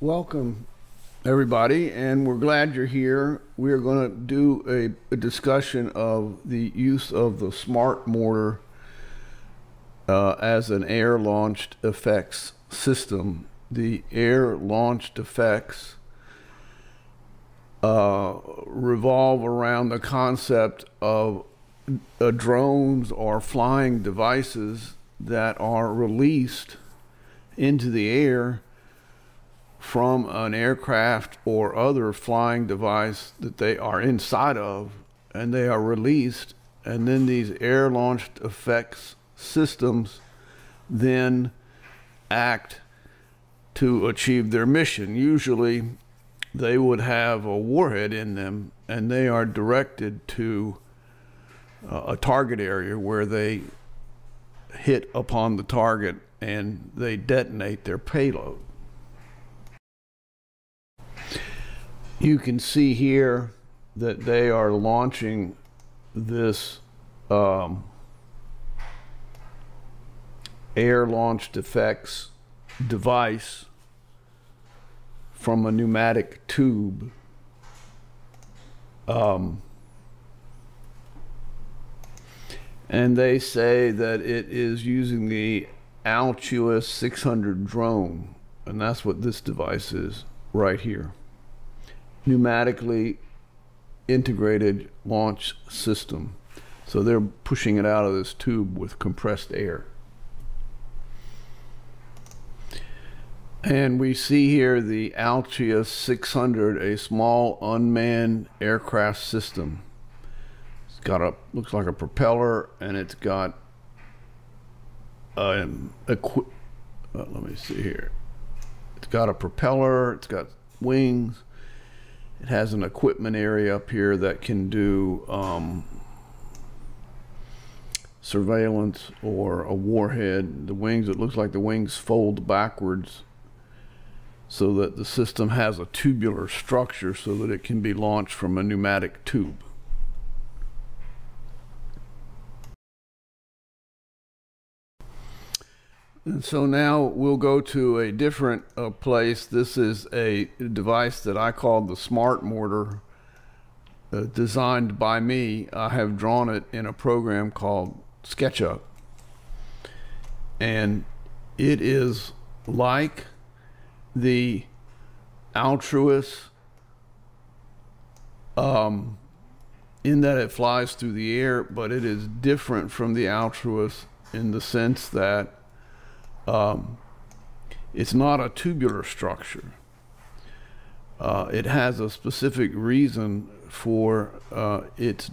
Welcome, everybody, and we're glad you're here. We're going to do a discussion of the use of the Smart Mortar as an air-launched effects system. The air-launched effects revolve around the concept of drones or flying devices that are released into the air from an aircraft or other flying device that they are inside of, and they are released, and then these air-launched effects systems then act to achieve their mission. Usually they would have a warhead in them, and they are directed to a target area where they hit upon the target and they detonate their payload. You can see here that they are launching this air-launched effects device from a pneumatic tube. And they say that it is using the Altua 600 drone, and that's what this device is right here. Pneumatically integrated launch system. So they're pushing it out of this tube with compressed air. And we see here the Altua 600, a small unmanned aircraft system. It's got a, looks like a propeller, and it's got let me see here. It's got a propeller, it's got wings. It has an equipment area up here that can do surveillance or a warhead. The wings, it looks like the wings fold backwards so that the system has a tubular structure so that it can be launched from a pneumatic tube. And so now we'll go to a different place. This is a device that I call the Smart Mortar, designed by me. I have drawn it in a program called SketchUp. And it is like the Altruis in that it flies through the air, but it is different from the Altruis in the sense that it's not a tubular structure. It has a specific reason for its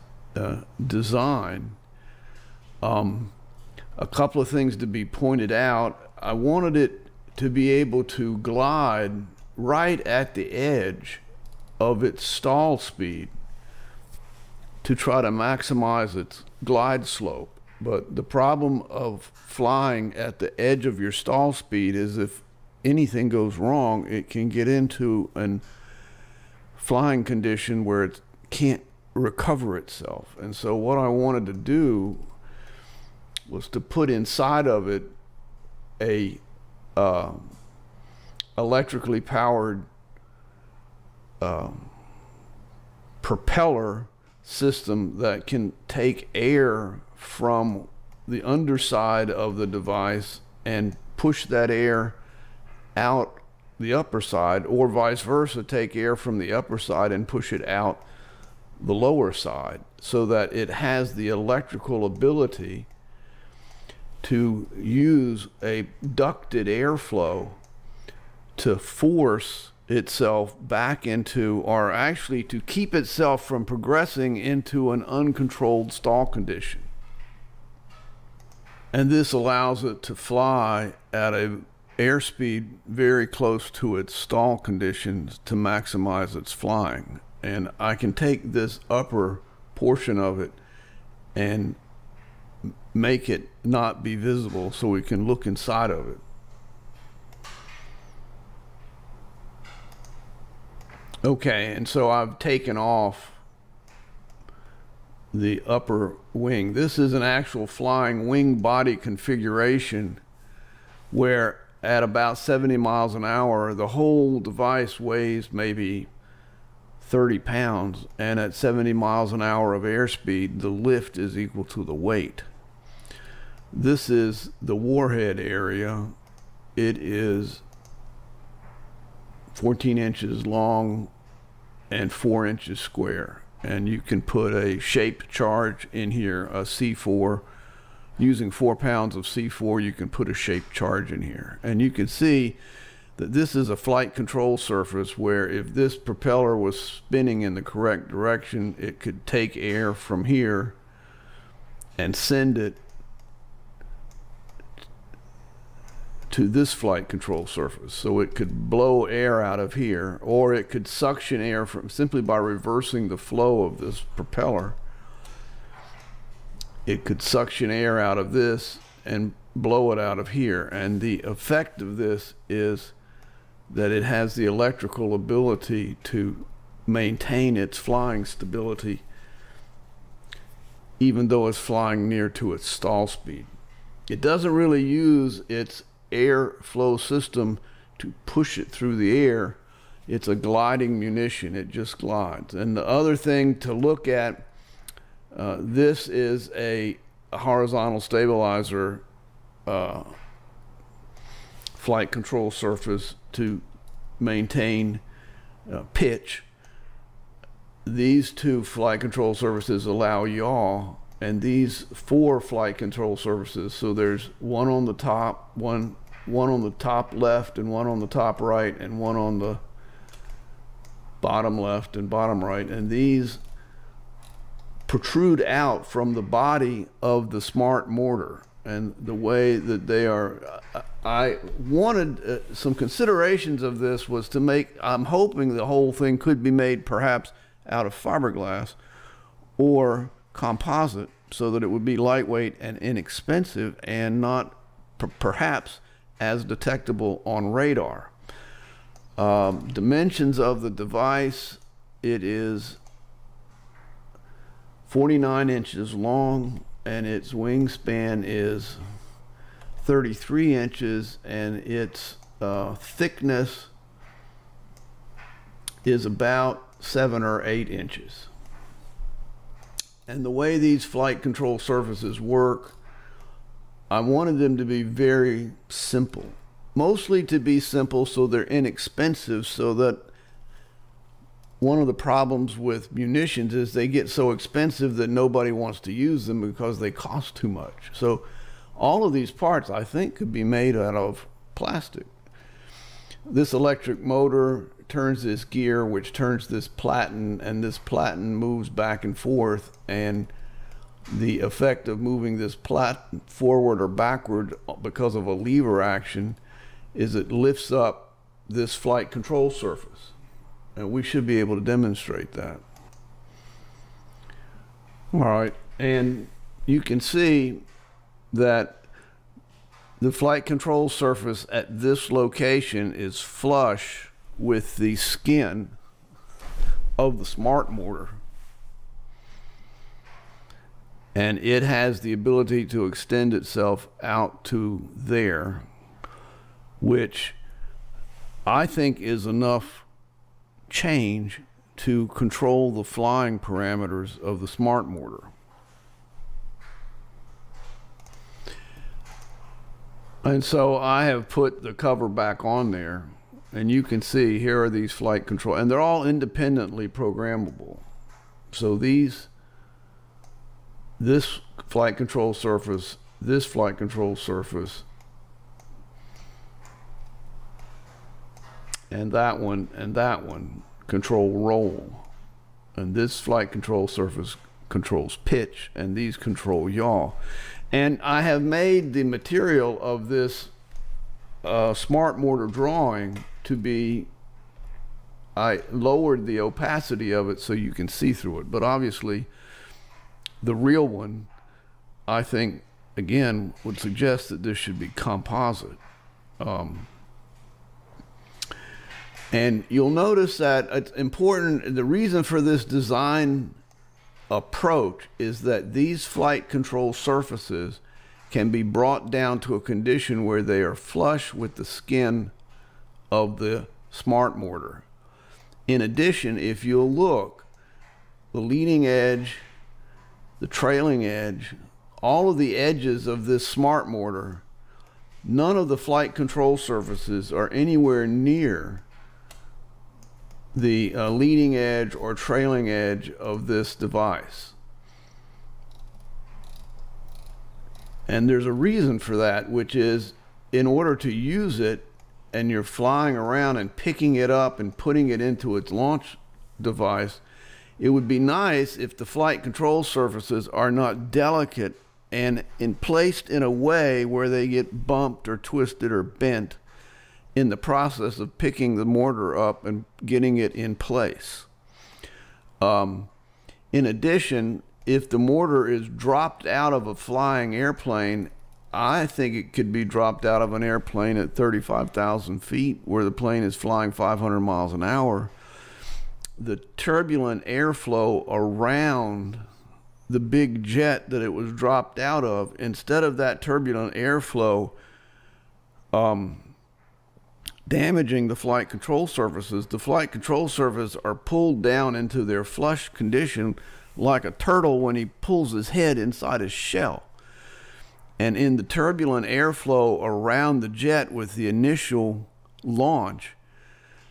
design. A couple of things to be pointed out. I wanted it to be able to glide right at the edge of its stall speed to try to maximize its glide slope. But the problem of flying at the edge of your stall speed is if anything goes wrong, it can get into a flying condition where it can't recover itself. And so what I wanted to do was to put inside of it a electrically powered propeller system that can take air from the underside of the device and push that air out the upper side, or vice versa, take air from the upper side and push it out the lower side, so that it has the electrical ability to use a ducted airflow to force itself back into, or actually to keep itself from progressing into an uncontrolled stall condition. And this allows it to fly at an airspeed very close to its stall conditions to maximize its flying. And I can take this upper portion of it and make it not be visible so we can look inside of it. Okay, and so I've taken off the upper wing. This is an actual flying wing body configuration where at about 70 miles an hour, the whole device weighs maybe 30 pounds, and at 70 miles an hour of airspeed, the lift is equal to the weight. This is the warhead area. It is 14 inches long and 4 inches square. And you can put a shaped charge in here, a C4. Using 4 pounds of C4, you can put a shaped charge in here. And you can see that this is a flight control surface where if this propeller was spinning in the correct direction, it could take air from here and send it to this flight control surface. So it could blow air out of here, or it could suction air from simply by reversing the flow of this propeller. It could suction air out of this and blow it out of here. And the effect of this is that it has the electrical ability to maintain its flying stability even though it's flying near to its stall speed. It doesn't really use its airflow system to push it through the air. It's a gliding munition. It just glides. And the other thing to look at, this is a horizontal stabilizer flight control surface to maintain pitch. These two flight control surfaces allow yaw, and these 4 flight control surfaces, so there's one on the top, one on the top left, and one on the top right, and one on the bottom left and bottom right, and these protrude out from the body of the Smart Mortar. And the way that they are, I wanted some considerations of this was to make, I'm hoping the whole thing could be made perhaps out of fiberglass or composite, so that it would be lightweight and inexpensive and not perhaps as detectable on radar. Dimensions of the device, it is 49 inches long, and its wingspan is 33 inches, and its thickness is about 7 or 8 inches. And the way these flight control surfaces work, I wanted them to be very simple. Mostly to be simple so they're inexpensive, so that one of the problems with munitions is they get so expensive that nobody wants to use them because they cost too much. So all of these parts, I think, could be made out of plastic. This electric motor turns this gear, which turns this platen, and this platen moves back and forth, and the effect of moving this platen forward or backward because of a lever action is it lifts up this flight control surface. And we should be able to demonstrate that. All right, and you can see that the flight control surface at this location is flush with the skin of the Smart Mortar. And it has the ability to extend itself out to there, which I think is enough change to control the flying parameters of the Smart Mortar. And so I have put the cover back on there, and you can see here are these flight control, and they're all independently programmable. So this flight control surface, this flight control surface, and that one control roll, and this flight control surface controls pitch, and these control yaw. And I have made the material of this Smart Mortar drawing to be, I lowered the opacity of it so you can see through it, but obviously the real one, I think, again, would suggest that this should be composite. And you'll notice that it's important, the reason for this design approach is that these flight control surfaces can be brought down to a condition where they are flush with the skin of the Smart Mortar. In addition, if you'll look, the leading edge, the trailing edge, all of the edges of this Smart Mortar, none of the flight control surfaces are anywhere near the leading edge or trailing edge of this device. And there's a reason for that, which is in order to use it, and you're flying around and picking it up and putting it into its launch device, it would be nice if the flight control surfaces are not delicate and placed in a way where they get bumped or twisted or bent in the process of picking the mortar up and getting it in place. In addition, if the mortar is dropped out of a flying airplane, I think it could be dropped out of an airplane at 35,000 feet where the plane is flying 500 miles an hour. The turbulent airflow around the big jet that it was dropped out of, instead of that turbulent airflow damaging the flight control surfaces, the flight control surfaces are pulled down into their flush condition like a turtle when he pulls his head inside his shell. And in the turbulent airflow around the jet with the initial launch,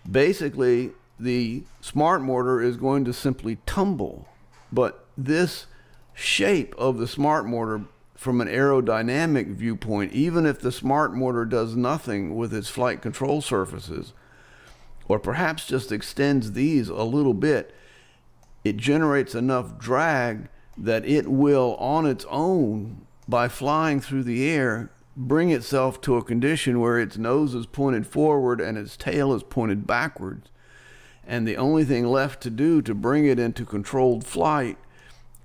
basically the Smart Mortar is going to simply tumble. But this shape of the Smart Mortar, from an aerodynamic viewpoint, even if the Smart Mortar does nothing with its flight control surfaces, or perhaps just extends these a little bit, it generates enough drag that it will, on its own, by flying through the air, bring itself to a condition where its nose is pointed forward and its tail is pointed backwards. And the only thing left to do to bring it into controlled flight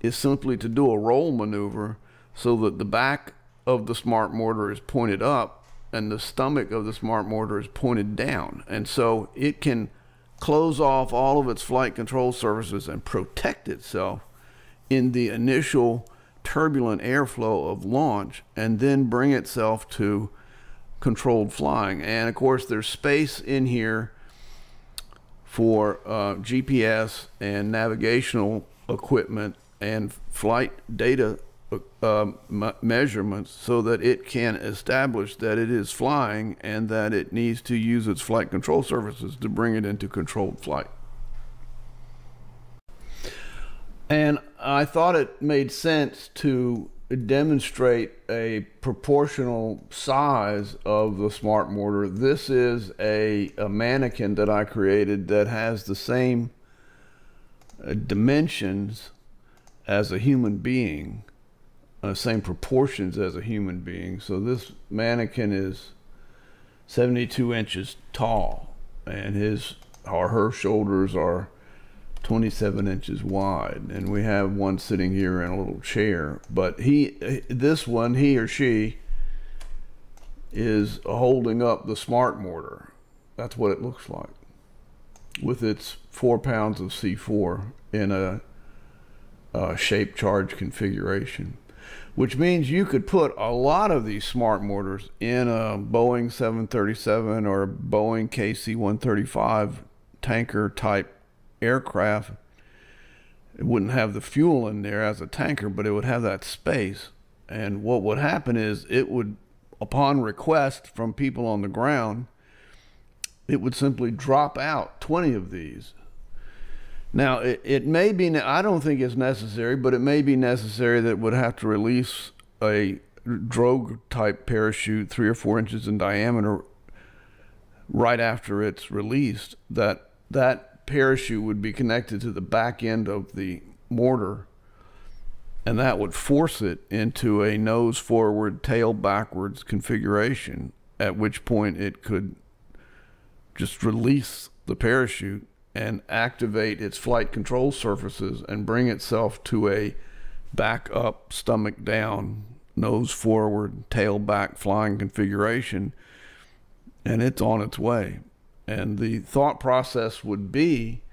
is simply to do a roll maneuver so that the back of the Smart Mortar is pointed up and the stomach of the Smart Mortar is pointed down. And so it can close off all of its flight control surfaces and protect itself in the initial turbulent airflow of launch, and then bring itself to controlled flying. And of course there's space in here for GPS and navigational equipment and flight data measurements so that it can establish that it is flying and that it needs to use its flight control surfaces to bring it into controlled flight. And I thought it made sense to demonstrate a proportional size of the Smart Mortar. This is a mannequin that I created that has the same dimensions as a human being, same proportions as a human being. So this mannequin is 72 inches tall, and his or her shoulders are 27 inches wide, and we have one sitting here in a little chair. But this one, he or she, is holding up the Smart Mortar. That's what it looks like, with its 4 pounds of C4 in a shape charge configuration, which means you could put a lot of these Smart Mortars in a Boeing 737 or a Boeing KC-135 tanker type aircraft. It wouldn't have the fuel in there as a tanker, but it would have that space. And what would happen is it would, upon request from people on the ground, it would simply drop out 20 of these. Now it may be, I don't think it's necessary, but it may be necessary that it would have to release a drogue type parachute 3 or 4 inches in diameter right after it's released. That parachute would be connected to the back end of the mortar, and that would force it into a nose forward, tail backwards configuration, at which point it could just release the parachute and activate its flight control surfaces and bring itself to a back up, stomach down, nose forward, tail back flying configuration, and it's on its way. And the thought process would be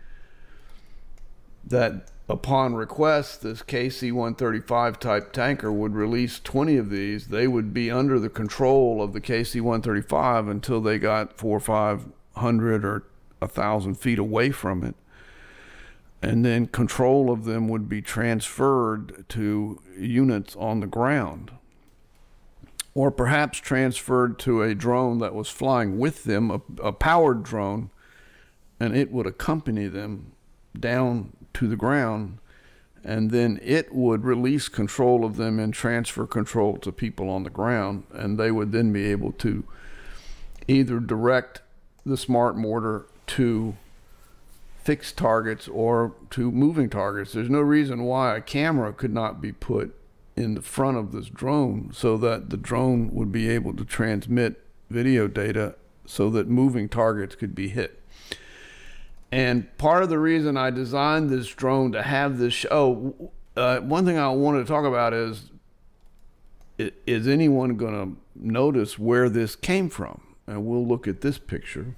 that upon request, this KC-135 type tanker would release 20 of these. They would be under the control of the KC-135 until they got 400 or 500 or 1,000 feet away from it. And then control of them would be transferred to units on the ground, or perhaps transferred to a drone that was flying with them, a powered drone, and it would accompany them down to the ground, and then it would release control of them and transfer control to people on the ground, and they would then be able to either direct the Smart Mortar to fixed targets or to moving targets. There's no reason why a camera could not be put in the front of this drone so that the drone would be able to transmit video data so that moving targets could be hit. And part of the reason I designed this drone to have this one thing I wanted to talk about is anyone going to notice where this came from? And we'll look at this picture.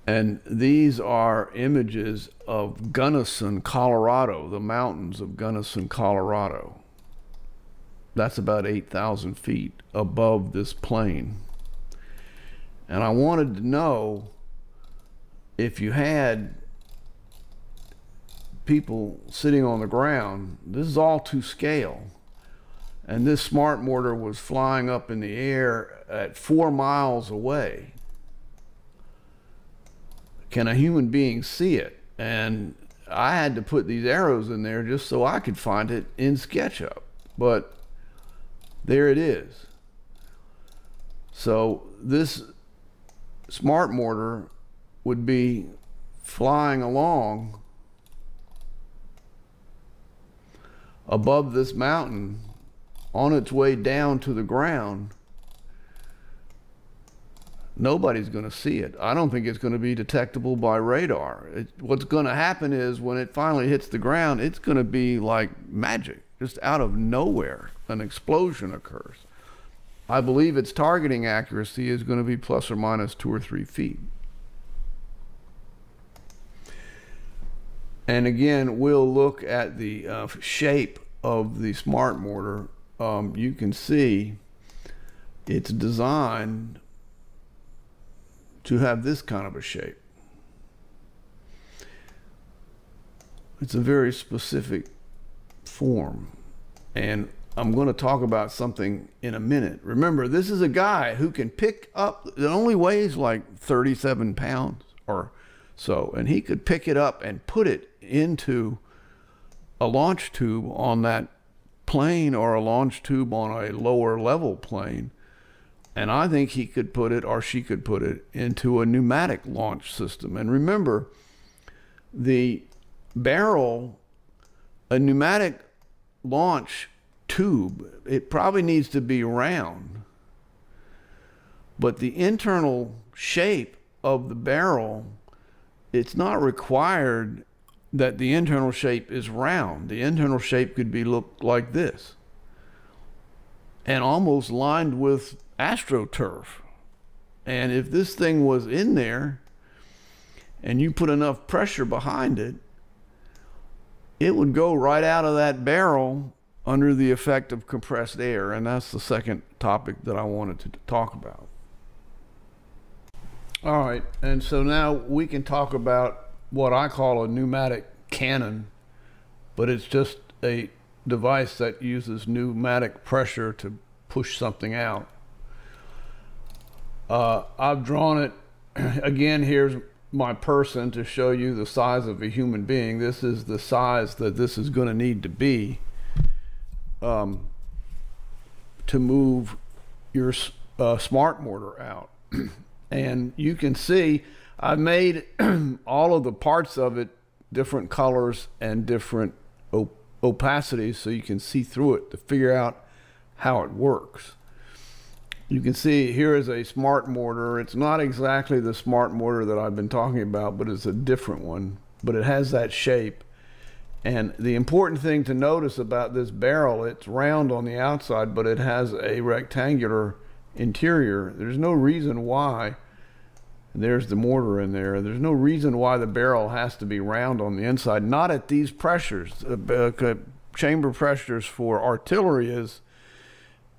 And these are images of Gunnison, Colorado, the mountains of Gunnison, Colorado. That's about 8,000 feet above this plane. And I wanted to know if you had people sitting on the ground. This is all to scale. And this Smart Mortar was flying up in the air at 4 miles away. Can a human being see it? And I had to put these arrows in there just so I could find it in SketchUp. But there it is. So this Smart Mortar would be flying along above this mountain on its way down to the ground. Nobody's going to see it. I don't think it's going to be detectable by radar. What's going to happen is when it finally hits the ground, it's going to be like magic. Just out of nowhere, an explosion occurs. I believe its targeting accuracy is going to be plus or minus 2 or 3 feet. And again, we'll look at the shape of the Smart Mortar. You can see it's designed to have this kind of a shape. It's a very specific form. And I'm going to talk about something in a minute. Remember, this is a guy who can pick up, it only weighs like 37 pounds or so, and he could pick it up and put it into a launch tube on that plane or a launch tube on a lower level plane. And I think he could put it, or she could put it, into a pneumatic launch system. And remember, the barrel, a pneumatic launch tube, it probably needs to be round. But the internal shape of the barrel, it's not required that the internal shape is round. The internal shape could be look like this, and almost lined with AstroTurf. And if this thing was in there and you put enough pressure behind it, it would go right out of that barrel under the effect of compressed air. And that's the second topic that I wanted to talk about. All right, and so now we can talk about what I call a pneumatic cannon, but it's just a device that uses pneumatic pressure to push something out. I've drawn it, again, here's my person to show you the size of a human being. This is the size that this is going to need to be to move your Smart Mortar out. And you can see I've made all of the parts of it different colors and different opacities so you can see through it to figure out how it works. You can see here is a Smart Mortar. It's not exactly the Smart Mortar that I've been talking about, but it's a different one. But it has that shape. And the important thing to notice about this barrel, it's round on the outside, but it has a rectangular interior. There's no reason why And there's the mortar in there. There's no reason why the barrel has to be round on the inside, not at these pressures. Chamber pressures for artillery is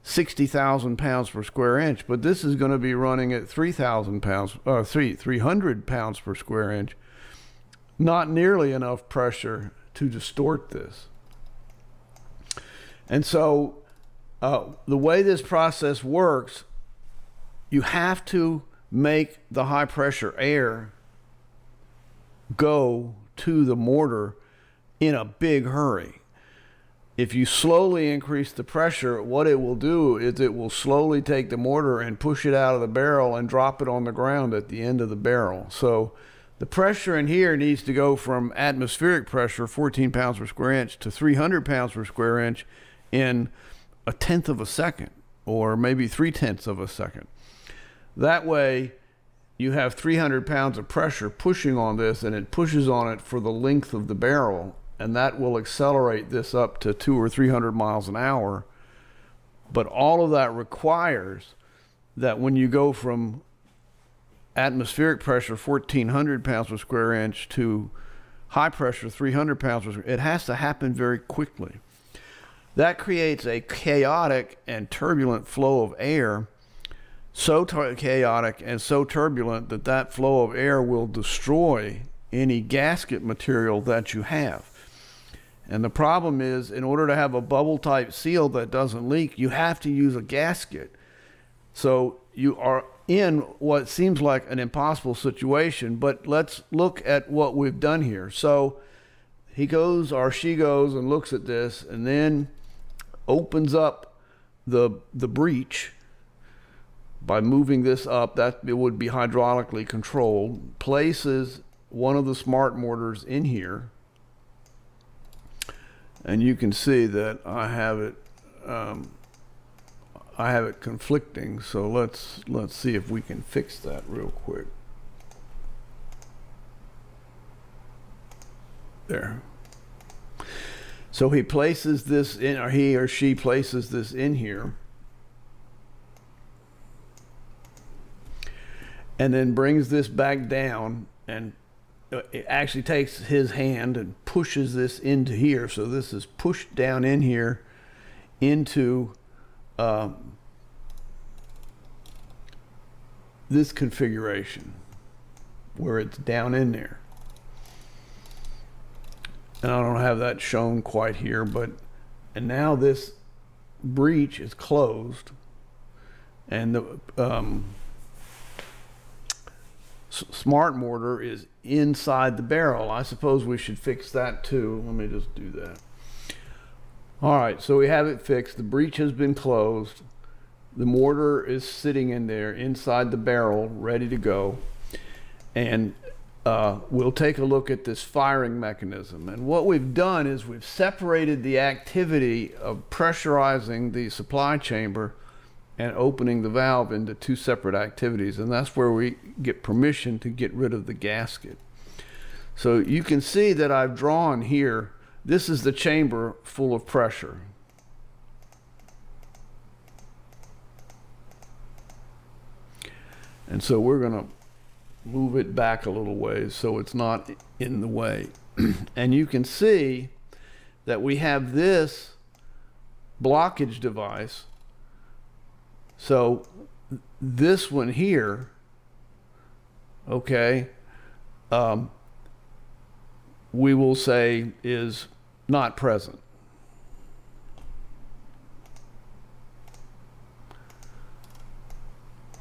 60,000 pounds per square inch, but this is going to be running at 3,000 pounds, 300 pounds per square inch. Not nearly enough pressure to distort this. And so the way this process works, you have to make the high pressure air go to the mortar in a big hurry. If you slowly increase the pressure, what it will do is it will slowly take the mortar and push it out of the barrel and drop it on the ground at the end of the barrel. So the pressure in here needs to go from atmospheric pressure, 14 pounds per square inch, to 300 pounds per square inch in 1/10 of a second, or maybe 3/10 of a second. That way, you have 300 pounds of pressure pushing on this, and it pushes on it for the length of the barrel, and that will accelerate this up to 200 or 300 miles an hour. But all of that requires that when you go from atmospheric pressure, 1,400 pounds per square inch, to high pressure, 300 pounds per square inch, it has to happen very quickly. That creates a chaotic and turbulent flow of air, so chaotic and so turbulent that that flow of air will destroy any gasket material that you have. And the problem is, in order to have a bubble type seal that doesn't leak, you have to use a gasket. So you are in what seems like an impossible situation, but let's look at what we've done here. So he goes, or she goes, and looks at this, and then opens up the breech by moving this up. That it would be hydraulically controlled, places one of the smart mortars in here, and you can see that I have it conflicting. So let's see if we can fix that real quick. There. So he places this in, or he or she places this in here, and then brings this back down, and it actually takes his hand and pushes this into here. So this is pushed down in here into this configuration where it's down in there. And I don't have that shown quite here, but, and now this breech is closed, and the smart mortar is inside the barrel. I suppose we should fix that too. Let me just do that. All right, so we have it fixed. The breech has been closed. The mortar is sitting in there inside the barrel, ready to go. And we'll take a look at this firing mechanism. And what we've done is we've separated the activity of pressurizing the supply chamber and opening the valve into two separate activities. And that's where we get permission to get rid of the gasket. So you can see that I've drawn here, this is the chamber full of pressure. And so we're going to move it back a little ways so it's not in the way. And you can see that we have this blockage device. So this one here, okay, we will say is not present.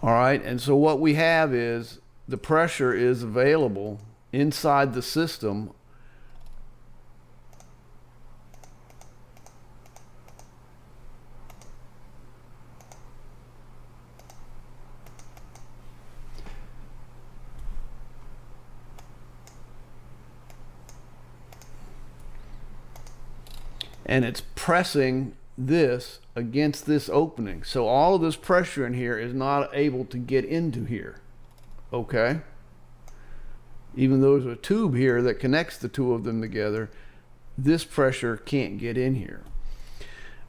All right, and so what we have is the pressure is available inside the system and it's pressing this against this opening. So all of this pressure in here is not able to get into here. Okay? Even though there's a tube here that connects the two of them together, this pressure can't get in here.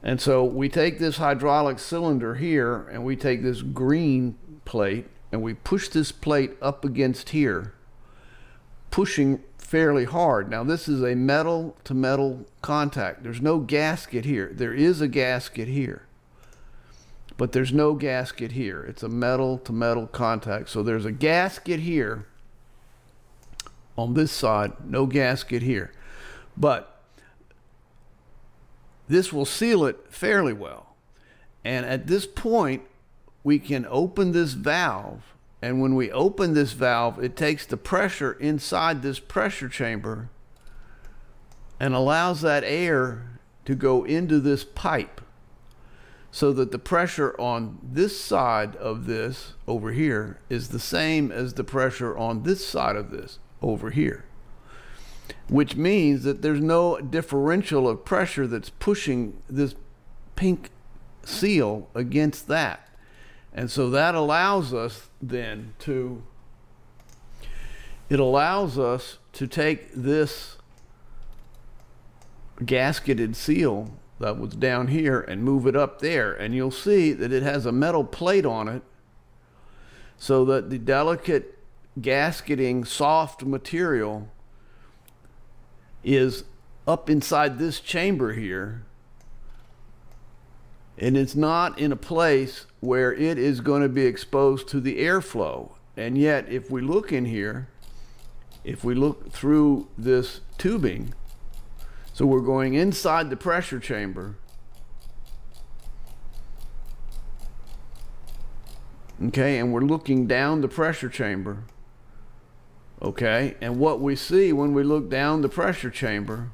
And so we take this hydraulic cylinder here and we take this green plate and we push this plate up against here, pushing fairly hard. Now this is a metal to metal contact. There's no gasket here. There is a gasket here, but there's no gasket here. It's a metal to metal contact. So there's a gasket here on this side, no gasket here. But this will seal it fairly well. And at this point, we can open this valve. And when we open this valve, it takes the pressure inside this pressure chamber and allows that air to go into this pipe, so that the pressure on this side of this over here is the same as the pressure on this side of this over here, which means that there's no differential of pressure that's pushing this pink seal against that. And so that allows us then to, it allows us to take this gasketed seal that was down here and move it up there. And you'll see that it has a metal plate on it, so that the delicate gasketing soft material is up inside this chamber here, and it's not in a place where it is going to be exposed to the airflow. And yet, if we look in here, if we look through this tubing, so we're going inside the pressure chamber, okay, and we're looking down the pressure chamber, okay, and what we see when we look down the pressure chamber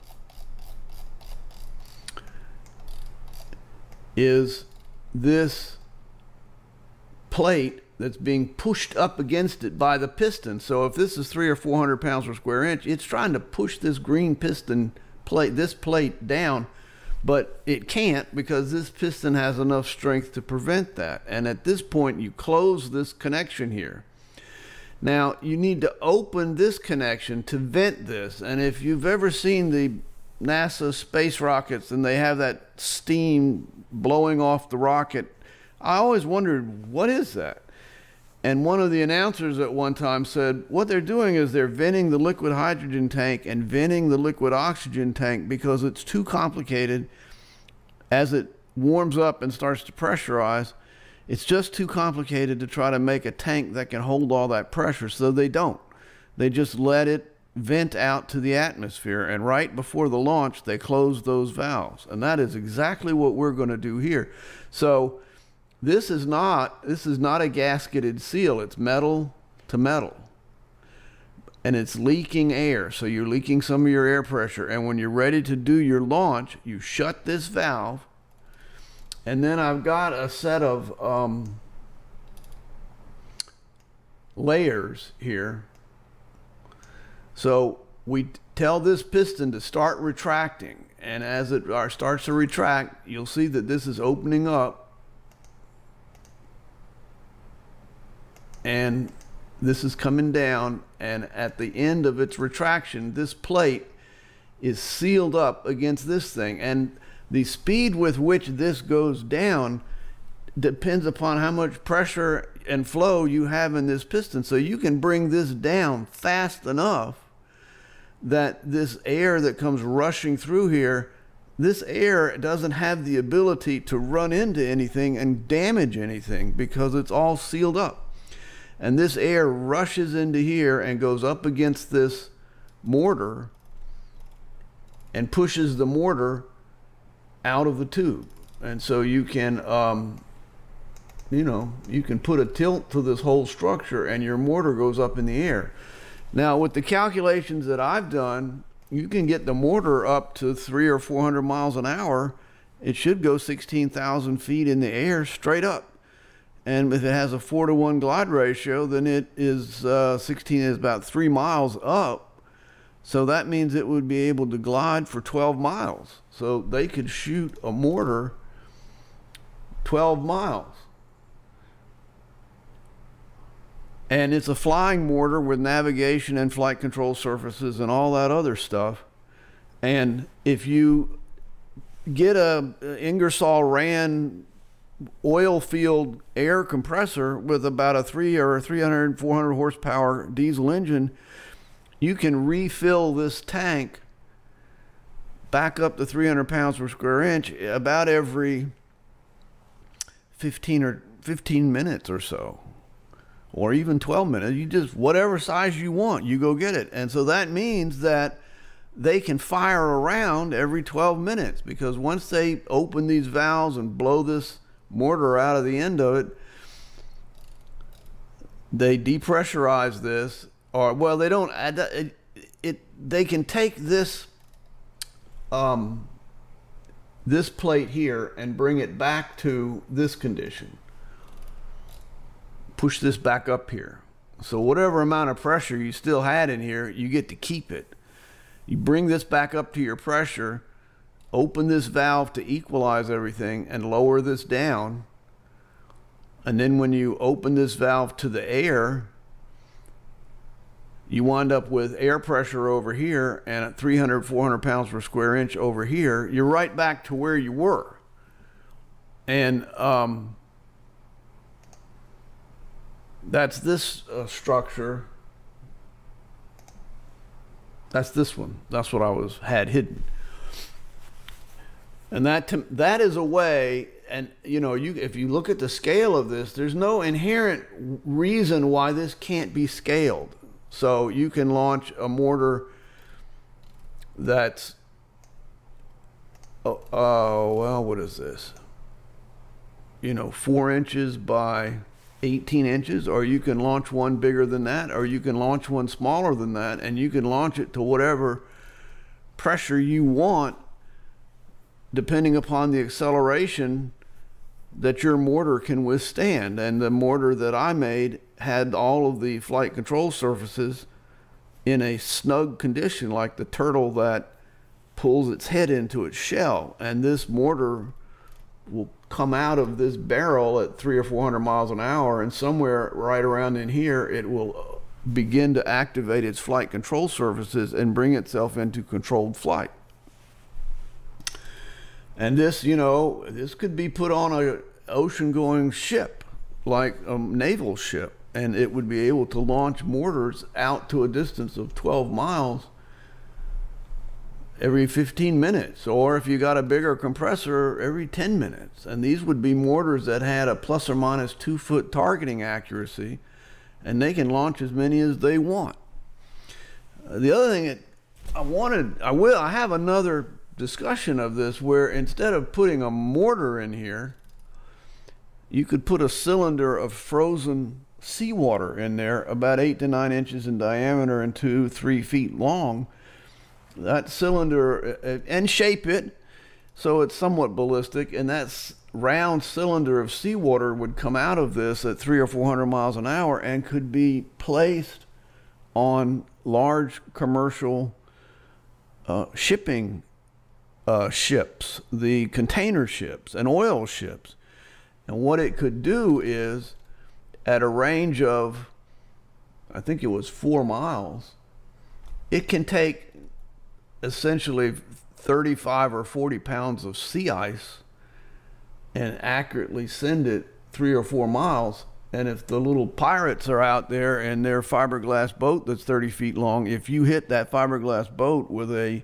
is this plate that's being pushed up against it by the piston. So if this is 300 or 400 pounds per square inch, it's trying to push this green piston plate, this plate down, but it can't, because this piston has enough strength to prevent that. And at this point, you close this connection here. Now you need to open this connection to vent this. And if you've ever seen the NASA space rockets and they have that steam blowing off the rocket, I always wondered, what is that? And one of the announcers at one time said, what they're doing is they're venting the liquid hydrogen tank and venting the liquid oxygen tank, because it's too complicated. As it warms up and starts to pressurize, it's just too complicated to try to make a tank that can hold all that pressure. So they don't. They just let it vent out to the atmosphere, and right before the launch they close those valves. And that is exactly what we're going to do here. So this is not a gasketed seal. It's metal to metal, and it's leaking air. So you're leaking some of your air pressure, and when you're ready to do your launch, you shut this valve. And then I've got a set of layers here. So we tell this piston to start retracting, and as it starts to retract, you'll see that this is opening up, and this is coming down, and at the end of its retraction, this plate is sealed up against this thing. And the speed with which this goes down depends upon how much pressure and flow you have in this piston. So you can bring this down fast enough that this air that comes rushing through here, this air doesn't have the ability to run into anything and damage anything, because it's all sealed up. And this air rushes into here and goes up against this mortar and pushes the mortar out of the tube. And so you can you can put a tilt to this whole structure, and your mortar goes up in the air. Now, with the calculations that I've done, you can get the mortar up to 300 or 400 miles an hour. It should go 16,000 feet in the air straight up. And if it has a 4-to-1 glide ratio, then it is 16 is about 3 miles up. So that means it would be able to glide for 12 miles. So they could shoot a mortar 12 miles. And it's a flying mortar with navigation and flight control surfaces and all that other stuff. And if you get a Ingersoll Rand oil field air compressor with about a 300, 400 horsepower diesel engine, you can refill this tank back up to 300 pounds per square inch about every 15 minutes or so, or even 12 minutes. You just, whatever size you want, you go get it. And so that means that they can fire around every 12 minutes, because once they open these valves and blow this mortar out of the end of it, they depressurize this, or, well, they don't add it, they can take this this plate here and bring it back to this condition, push this back up here, so whatever amount of pressure you still had in here, you get to keep it. You bring this back up to your pressure, open this valve to equalize everything, and lower this down. And then when you open this valve to the air, you wind up with air pressure over here, and at 300, 400 pounds per square inch over here, you're right back to where you were. And that's this structure. That's this one. That's what I had hidden. And that is a way, and you know, if you look at the scale of this, there's no inherent reason why this can't be scaled. So you can launch a mortar that's, well, what is this? You know, 4 inches by 18 inches, or you can launch one bigger than that, or you can launch one smaller than that, and you can launch it to whatever pressure you want, depending upon the acceleration that your mortar can withstand. And the mortar that I made had all of the flight control surfaces in a snug condition, like the turtle that pulls its head into its shell. And this mortar will come out of this barrel at 300 or 400 miles an hour, and somewhere right around in here it will begin to activate its flight control surfaces and bring itself into controlled flight. And this, you know, this could be put on an ocean-going ship, like a naval ship, and it would be able to launch mortars out to a distance of 12 miles every 15 minutes, or if you got a bigger compressor, every 10 minutes. And these would be mortars that had a plus or minus 2 foot targeting accuracy, and they can launch as many as they want. The other thing that I have another discussion of this, where instead of putting a mortar in here, you could put a cylinder of frozen seawater in there, about 8 to 9 inches in diameter and 2 to 3 feet long. That cylinder, and shape it so it's somewhat ballistic, and that round cylinder of seawater would come out of this at 300 or 400 miles an hour and could be placed on large commercial shipping ships, the container ships and oil ships. And what it could do is, at a range of, I think it was 4 miles, it can take essentially 35 or 40 pounds of sea ice and accurately send it 3 or 4 miles. And if the little pirates are out there in their fiberglass boat that's 30 feet long, if you hit that fiberglass boat with a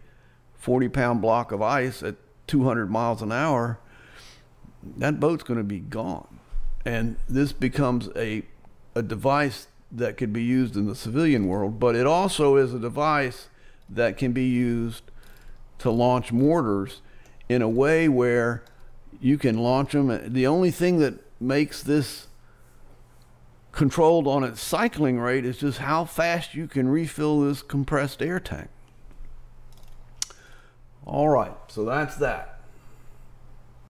40-pound block of ice at 200 miles an hour, that boat's going to be gone. And this becomes a device that could be used in the civilian world, but it also is a device that can be used to launch mortars in a way where you can launch them. The only thing that makes this controlled on its cycling rate is just how fast you can refill this compressed air tank. All right, so that's that.